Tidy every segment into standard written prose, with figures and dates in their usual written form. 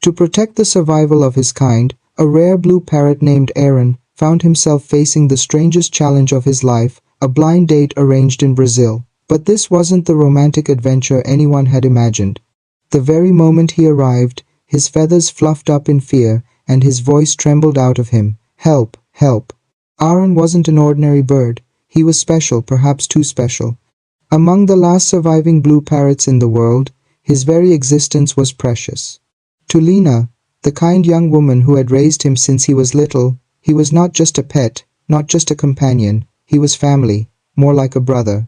To protect the survival of his kind, a rare blue parrot named Aaron found himself facing the strangest challenge of his life, a blind date arranged in Brazil. But this wasn't the romantic adventure anyone had imagined. The very moment he arrived, his feathers fluffed up in fear, and his voice trembled out of him. Help, help. Aaron wasn't an ordinary bird. He was special, perhaps too special. Among the last surviving blue parrots in the world, his very existence was precious. To Lena, the kind young woman who had raised him since he was little, he was not just a pet, not just a companion, he was family, more like a brother.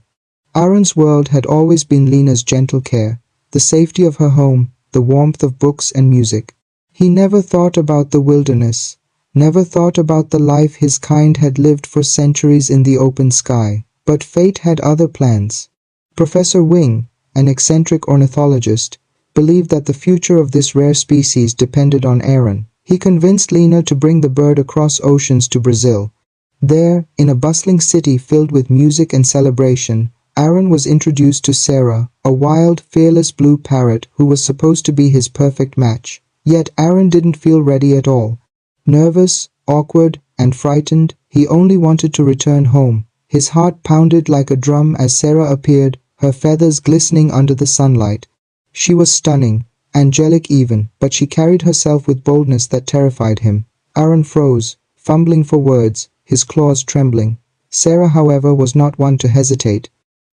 Aaron's world had always been Lena's gentle care, the safety of her home, the warmth of books and music. He never thought about the wilderness, never thought about the life his kind had lived for centuries in the open sky. But fate had other plans. Professor Wing, an eccentric ornithologist, believed that the future of this rare species depended on Aaron. He convinced Lena to bring the bird across oceans to Brazil. There, in a bustling city filled with music and celebration, Aaron was introduced to Sarah, a wild, fearless blue parrot who was supposed to be his perfect match. Yet Aaron didn't feel ready at all. Nervous, awkward, and frightened, he only wanted to return home. His heart pounded like a drum as Sarah appeared, her feathers glistening under the sunlight. She was stunning, angelic even, but she carried herself with boldness that terrified him. Aaron froze, fumbling for words, his claws trembling. Sarah, however, was not one to hesitate.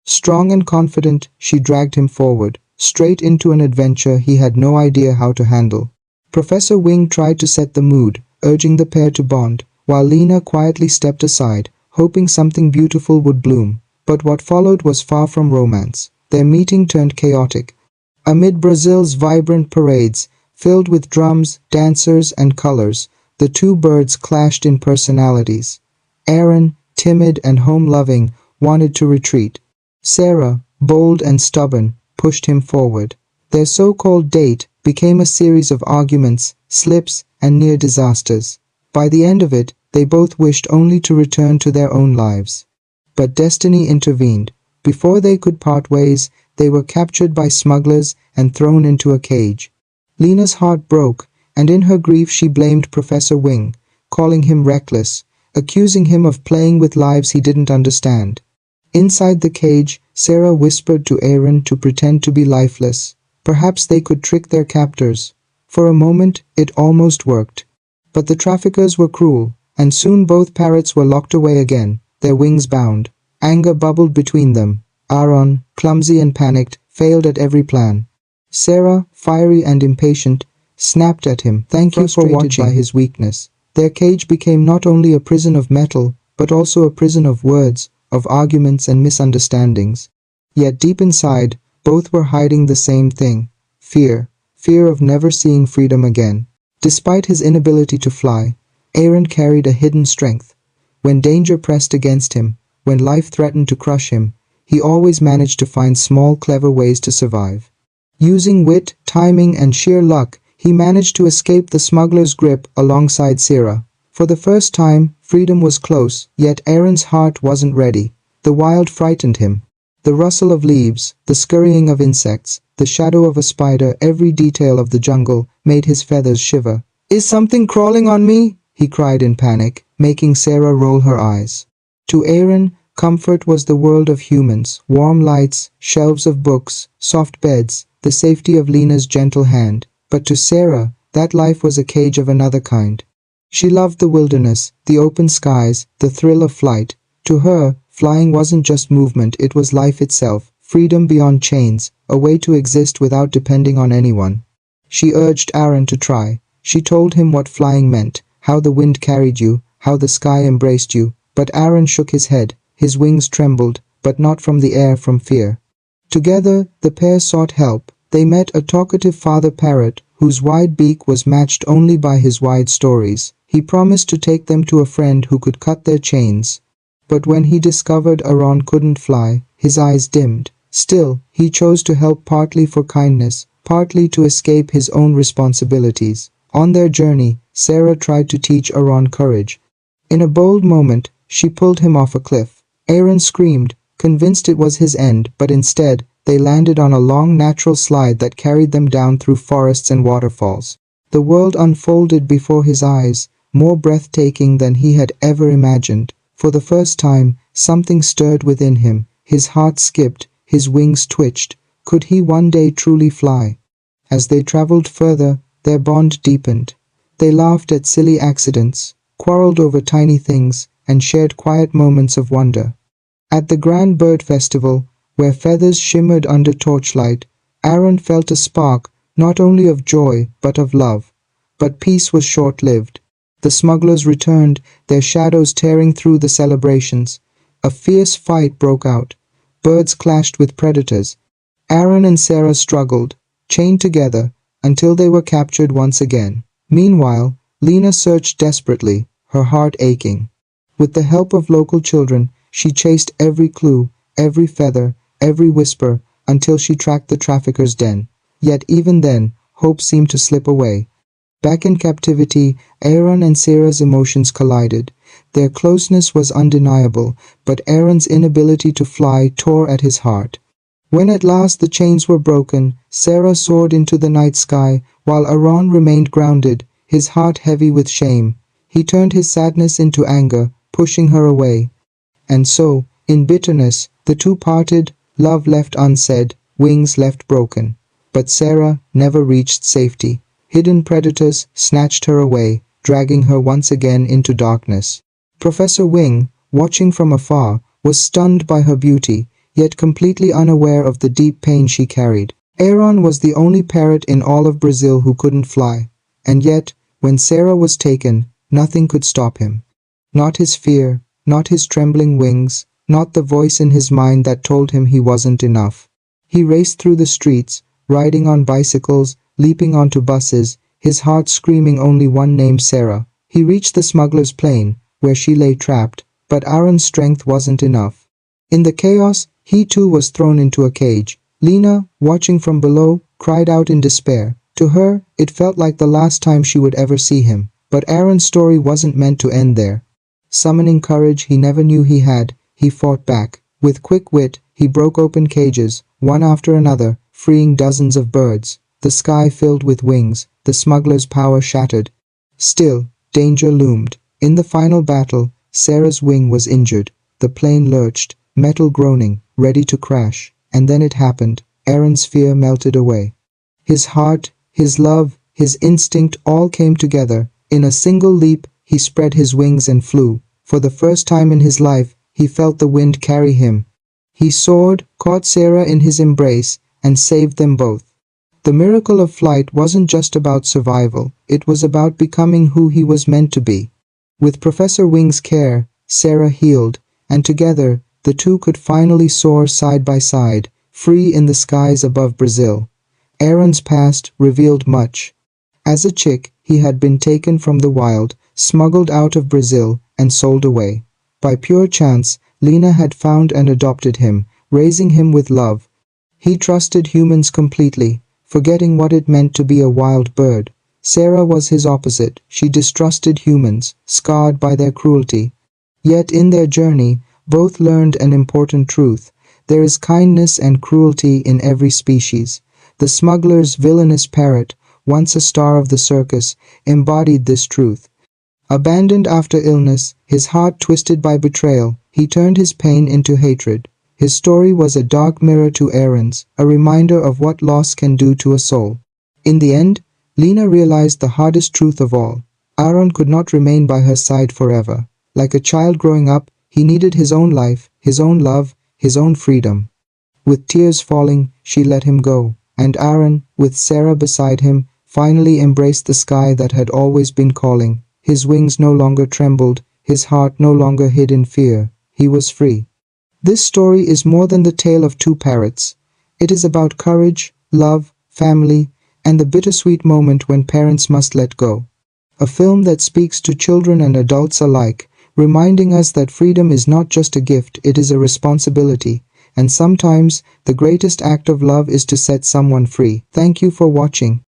Strong and confident, she dragged him forward, straight into an adventure he had no idea how to handle. Professor Wing tried to set the mood, urging the pair to bond, while Lena quietly stepped aside, hoping something beautiful would bloom. But what followed was far from romance. Their meeting turned chaotic. Amid Brazil's vibrant parades, filled with drums, dancers, and colors, the two birds clashed in personalities. Aaron, timid and home-loving, wanted to retreat. Sarah, bold and stubborn, pushed him forward. Their so-called date became a series of arguments, slips, and near disasters. By the end of it, they both wished only to return to their own lives. But destiny intervened. Before they could part ways, they were captured by smugglers and thrown into a cage. Lena's heart broke, and in her grief she blamed Professor Wing, calling him reckless, accusing him of playing with lives he didn't understand. Inside the cage, Sarah whispered to Aaron to pretend to be lifeless. Perhaps they could trick their captors. For a moment, it almost worked. But the traffickers were cruel, and soon both parrots were locked away again, their wings bound. Anger bubbled between them. Aaron, clumsy and panicked, failed at every plan. Sarah, fiery and impatient, snapped at him, "Thank you for watching," by his weakness. Their cage became not only a prison of metal, but also a prison of words, of arguments and misunderstandings. Yet deep inside, both were hiding the same thing: fear. Fear of never seeing freedom again. Despite his inability to fly, Aaron carried a hidden strength. When danger pressed against him, when life threatened to crush him, he always managed to find small, clever ways to survive. Using wit, timing, and sheer luck, he managed to escape the smuggler's grip alongside Sarah. For the first time, freedom was close, yet Aaron's heart wasn't ready. The wild frightened him. The rustle of leaves, the scurrying of insects, the shadow of a spider, every detail of the jungle made his feathers shiver. "Is something crawling on me?" he cried in panic, making Sarah roll her eyes. To Aaron, comfort was the world of humans, warm lights, shelves of books, soft beds, the safety of Lena's gentle hand. But to Sarah, that life was a cage of another kind. She loved the wilderness, the open skies, the thrill of flight. To her, flying wasn't just movement, it was life itself, freedom beyond chains, a way to exist without depending on anyone. She urged Aaron to try. She told him what flying meant, how the wind carried you, how the sky embraced you. But Aaron shook his head. His wings trembled, but not from the air, from fear. Together, the pair sought help. They met a talkative father parrot, whose wide beak was matched only by his wide stories. He promised to take them to a friend who could cut their chains. But when he discovered Aaron couldn't fly, his eyes dimmed. Still, he chose to help, partly for kindness, partly to escape his own responsibilities. On their journey, Sarah tried to teach Aaron courage. In a bold moment, she pulled him off a cliff. Aaron screamed, convinced it was his end, but instead, they landed on a long natural slide that carried them down through forests and waterfalls. The world unfolded before his eyes, more breathtaking than he had ever imagined. For the first time, something stirred within him. His heart skipped, his wings twitched. Could he one day truly fly? As they traveled further, their bond deepened. They laughed at silly accidents, quarreled over tiny things, and shared quiet moments of wonder. At the grand bird festival, where feathers shimmered under torchlight, Aaron felt a spark, not only of joy, but of love. But peace was short-lived. The smugglers returned, their shadows tearing through the celebrations. A fierce fight broke out. Birds clashed with predators. Aaron and Sarah struggled, chained together, until they were captured once again. Meanwhile, Lena searched desperately, her heart aching. With the help of local children, she chased every clue, every feather, every whisper, until she tracked the traffickers' den. Yet even then, hope seemed to slip away. Back in captivity, Aaron and Sarah's emotions collided. Their closeness was undeniable, but Aaron's inability to fly tore at his heart. When at last the chains were broken, Sarah soared into the night sky, while Aaron remained grounded, his heart heavy with shame. He turned his sadness into anger, pushing her away. And so, in bitterness, the two parted, love left unsaid, wings left broken. But Sarah never reached safety. Hidden predators snatched her away, dragging her once again into darkness. Professor Wing, watching from afar, was stunned by her beauty, yet completely unaware of the deep pain she carried. Aaron was the only parrot in all of Brazil who couldn't fly. And yet, when Sarah was taken, nothing could stop him. Not his fear, not his trembling wings, not the voice in his mind that told him he wasn't enough. He raced through the streets, riding on bicycles, leaping onto buses, his heart screaming only one name: Sarah. He reached the smuggler's plane, where she lay trapped, but Aaron's strength wasn't enough. In the chaos, he too was thrown into a cage. Lena, watching from below, cried out in despair. To her, it felt like the last time she would ever see him. But Aaron's story wasn't meant to end there. Summoning courage he never knew he had, he fought back. With quick wit, he broke open cages, one after another, freeing dozens of birds. The sky filled with wings, the smuggler's power shattered. Still, danger loomed. In the final battle, Sarah's wing was injured. The plane lurched, metal groaning, ready to crash. And then it happened. Aaron's fear melted away. His heart, his love, his instinct all came together. In a single leap, he spread his wings and flew. For the first time in his life, he felt the wind carry him. He soared, caught Sarah in his embrace, and saved them both. The miracle of flight wasn't just about survival, it was about becoming who he was meant to be. With Professor Wing's care, Sarah healed, and together, the two could finally soar side by side, free in the skies above Brazil. Aaron's past revealed much. As a chick, he had been taken from the wild, smuggled out of Brazil, and sold away. By pure chance, Lena had found and adopted him, raising him with love. He trusted humans completely, forgetting what it meant to be a wild bird. Sarah was his opposite. She distrusted humans, scarred by their cruelty. Yet in their journey, both learned an important truth. There is kindness and cruelty in every species. The smuggler's villainous parrot, once a star of the circus, embodied this truth. Abandoned after illness, his heart twisted by betrayal, he turned his pain into hatred. His story was a dark mirror to Aaron's, a reminder of what loss can do to a soul. In the end, Lena realized the hardest truth of all. Aaron could not remain by her side forever. Like a child growing up, he needed his own life, his own love, his own freedom. With tears falling, she let him go, and Aaron, with Sarah beside him, finally embraced the sky that had always been calling. His wings no longer trembled, his heart no longer hid in fear. He was free. This story is more than the tale of two parrots. It is about courage, love, family, and the bittersweet moment when parents must let go. A film that speaks to children and adults alike, reminding us that freedom is not just a gift, it is a responsibility. And sometimes, the greatest act of love is to set someone free. Thank you for watching.